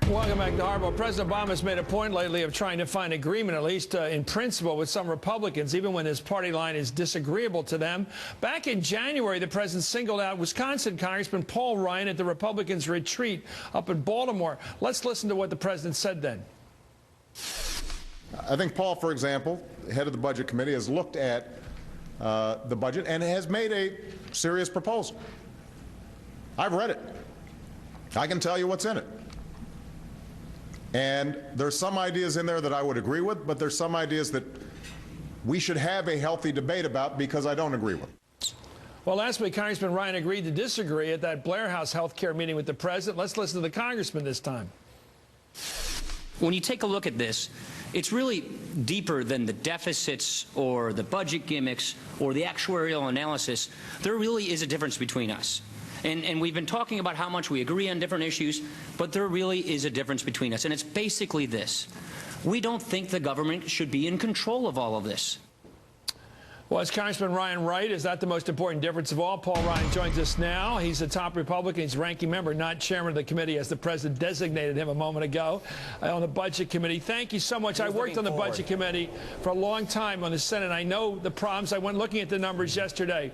Welcome back to Hardball. President Obama has made a point lately of trying to find agreement, at least in principle, with some Republicans, even when his party line is disagreeable to them. Back in January, the president singled out Wisconsin Congressman Paul Ryan at the Republicans' retreat up in Baltimore. Let's listen to what the president said then. I think Paul, for example, head of the Budget Committee, has looked at the budget and has made a serious proposal. I've read it. I can tell you what's in it. And there's some ideas in there that I would agree with, but there's some ideas that we should have a healthy debate about because I don't agree with. Well, last week, Congressman Ryan agreed to disagree at that Blair House health care meeting with the president. Let's listen to the congressman this time. When you take a look at this, it's really deeper than the deficits or the budget gimmicks or the actuarial analysis. There really is a difference between us. And we've been talking about how much we agree on different issues, but there really is a difference between us. And it's basically this. We don't think the government should be in control of all of this. Well, is Congressman Ryan right? Is that the most important difference of all? Paul Ryan joins us now. He's the top Republican. He's ranking member, not chairman of the committee, as the president designated him a moment ago on the Budget Committee. Thank you so much. I worked on the Budget Committee for a long time on the Senate. I know the problems. I went looking at the numbers yesterday.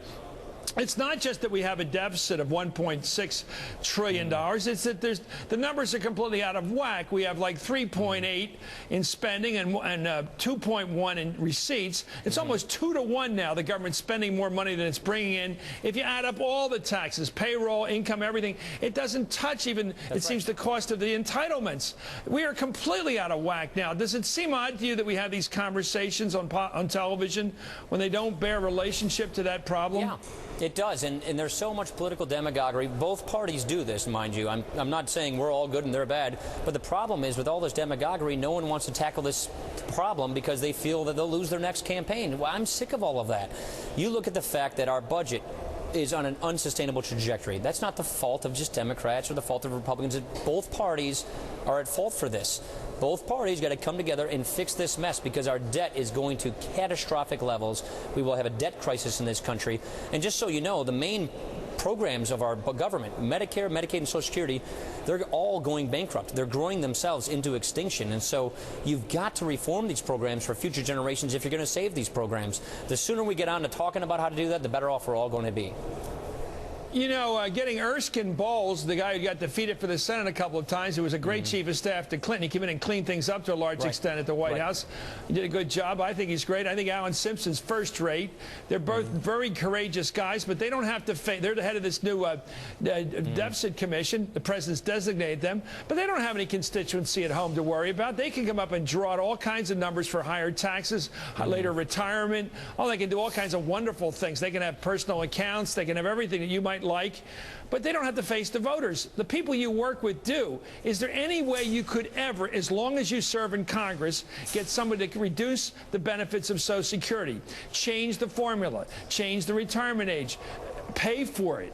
It's not just that we have a deficit of $1.6 trillion. It's that the numbers are completely out of whack. We have like 3.8 in spending and 2.1 in receipts. It's almost 2 to 1 now. The government's spending more money than it's bringing in. If you add up all the taxes, payroll, income, everything, it doesn't touch even, it seems, the cost of the entitlements. We are completely out of whack now. Does it seem odd to you that we have these conversations on television when they don't bear relationship to that problem? Yeah. It does, and there's so much political demagoguery. Both parties do this, mind you. I'm not saying we're all good and they're bad, but the problem is with all this demagoguery, no one wants to tackle this problem because they feel that they'll lose their next campaign. Well, I'm sick of all of that. You look at the fact that our budget is on an unsustainable trajectory. That's not the fault of just Democrats or the fault of Republicans. Both parties are at fault for this. Both parties got to come together and fix this mess because our debt is going to catastrophic levels. We will have a debt crisis in this country. And just so you know, the main programs of our government, Medicare, Medicaid, and Social Security, they're all going bankrupt. They're growing themselves into extinction. And so you've got to reform these programs for future generations if you're going to save these programs. The sooner we get on to talking about how to do that, the better off we're all going to be. You know, getting Erskine Bowles, the guy who got defeated for the Senate a couple of times, who was a great chief of staff to Clinton. He came in and cleaned things up to a large extent at the White House. He did a good job. I think he's great. I think Alan Simpson's first rate. They're both very courageous guys, but they don't have to face. They're the head of this new deficit commission. The president's designated them, but they don't have any constituency at home to worry about. They can come up and draw out all kinds of numbers for higher taxes, later retirement. Oh, they can do all kinds of wonderful things. They can have personal accounts. They can have everything that you might like, but they don't have to face the voters. The people you work with do. Is there any way you could ever, as long as you serve in Congress, get somebody to reduce the benefits of Social Security, change the formula, change the retirement age, pay for it?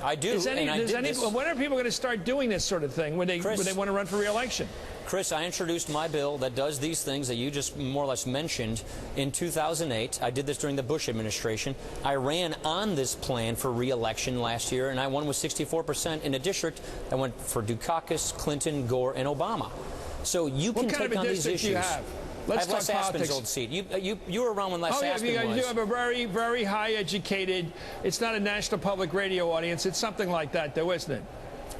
I do. When are people going to start doing this sort of thing when they want to run for re-election? Chris, I introduced my bill that does these things that you just more or less mentioned in 2008. I did this during the Bush administration. I ran on this plan for re-election last year, and I won with 64% in a district that went for Dukakis, Clinton, Gore, and Obama. So you can take on these issues. What kind of a district do you have? Let's I have talk Les politics. Aspin's old seat. You were around when Les Aspin was. You have a very, very high-educated, it's not a national public radio audience. It's something like that, though, isn't it?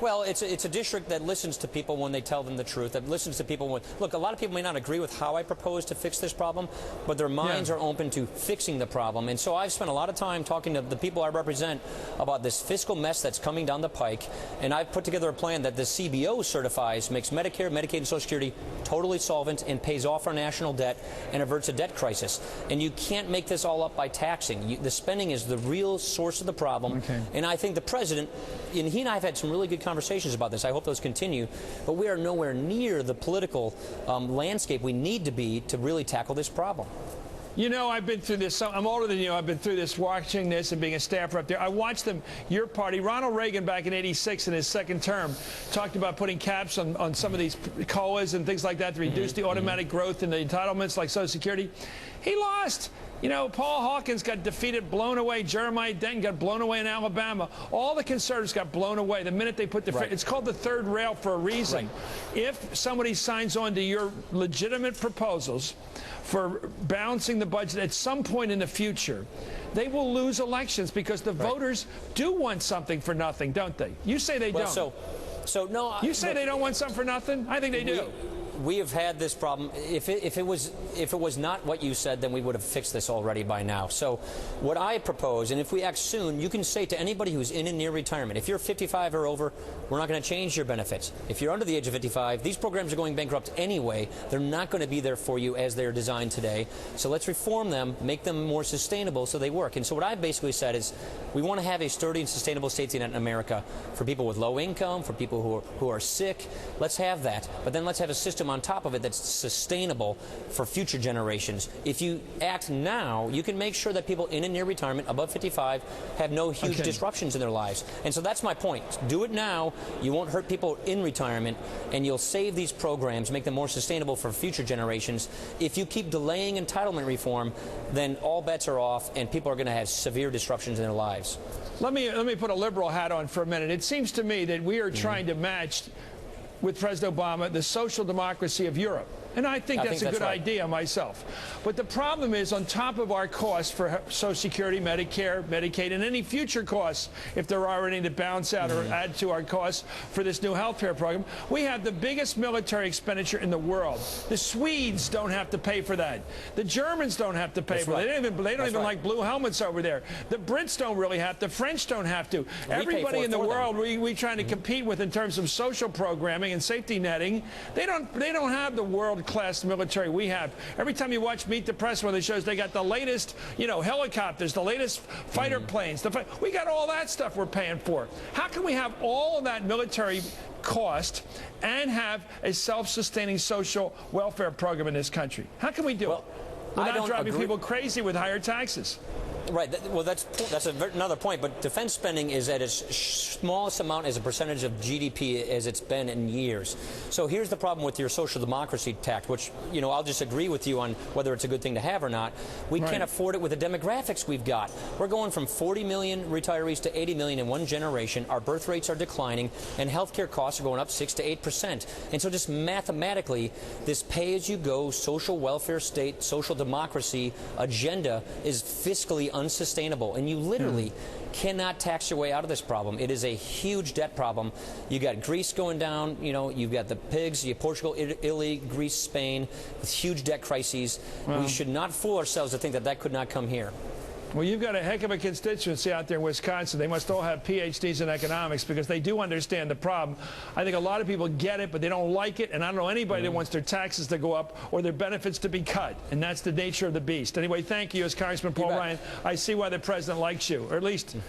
Well, it's a district that listens to people when they tell them the truth, that listens to people when... Look, a lot of people may not agree with how I propose to fix this problem, but their minds are open to fixing the problem. And so I've spent a lot of time talking to the people I represent about this fiscal mess that's coming down the pike, and I've put together a plan that the CBO certifies, makes Medicare, Medicaid, and Social Security totally solvent and pays off our national debt and averts a debt crisis. And you can't make this all up by taxing. The spending is the real source of the problem. And I think the president, and he and I have had some really good conversations about this. I hope those continue. But we are nowhere near the political landscape we need to be to really tackle this problem. You know, I've been through this. I'm older than you. I've been through this, watching this and being a staffer up there. I watched them, your party, Ronald Reagan back in '86 in his second term, talked about putting caps on some of these COLAs and things like that to reduce the automatic growth in the entitlements like Social Security. He lost. You know, Paul Hawkins got defeated, blown away. Jeremiah Denton got blown away in Alabama. All the conservatives got blown away the minute they put the it's called the third rail for a reason. If somebody signs on to your legitimate proposals for balancing the budget at some point in the future, they will lose elections because the voters do want something for nothing, don't they? You say they don't. So no. You say they don't want something for nothing? I think they do. We have had this problem. If it was not what you said, then we would have fixed this already by now. So what I propose, and if we act soon, you can say to anybody who's in and near retirement, if you're 55 or over, we're not going to change your benefits. If you're under the age of 55, these programs are going bankrupt anyway. They're not going to be there for you as they're designed today. So let's reform them, make them more sustainable so they work. And so what I basically said is we want to have a sturdy and sustainable safety net in America for people with low income, for people who are sick. Let's have that. But then let's have a system on top of it that's sustainable for future generations. If you act now, you can make sure that people in and near retirement, above 55, have no huge disruptions in their lives. And so that's my point. Do it now. You won't hurt people in retirement, and you'll save these programs, make them more sustainable for future generations. If you keep delaying entitlement reform, then all bets are off, and people are going to have severe disruptions in their lives. Let me put a liberal hat on for a minute. It seems to me that we are trying to match with President Obama the social democracy of Europe. And I think that's a good idea myself. But the problem is, on top of our costs for Social Security, Medicare, Medicaid, and any future costs, if there are any to balance out or add to our costs for this new health care program, we have the biggest military expenditure in the world. The Swedes don't have to pay for that. The Germans don't have to pay for it. They don't even like blue helmets over there. The Brits don't really have to. The French don't have to. Everybody in the world we trying to compete with in terms of social programming and safety netting, they don't have the world-class military we have. Every time you watch Meet the Press, where they shows they got the latest, helicopters, the latest fighter planes. We got all that stuff we're paying for. How can we have all of that military cost and have a self-sustaining social welfare program in this country? How can we do it without driving people crazy with higher taxes? Right. Well, that's another point. But defense spending is at its smallest amount as a percentage of GDP as it's been in years. So here's the problem with your social democracy tact, which, I'll just agree with you on whether it's a good thing to have or not. We can't afford it with the demographics we've got. We're going from 40 million retirees to 80 million in one generation. Our birth rates are declining, and healthcare costs are going up 6 to 8%. And so just mathematically, this pay-as-you-go social welfare state, social democracy agenda is fiscally unsustainable, and you literally cannot tax your way out of this problem. It is a huge debt problem. You got Greece going down, you've got the pigs, you have Portugal, Italy, Greece, Spain, with huge debt crises. We should not fool ourselves to think that could not come here. Well, you've got a heck of a constituency out there in Wisconsin. They must all have PhDs in economics because they do understand the problem. I think a lot of people get it, but they don't like it, and I don't know anybody that wants their taxes to go up or their benefits to be cut, and that's the nature of the beast. Anyway, thank you, as Congressman Paul Ryan. I see why the president likes you, or at least in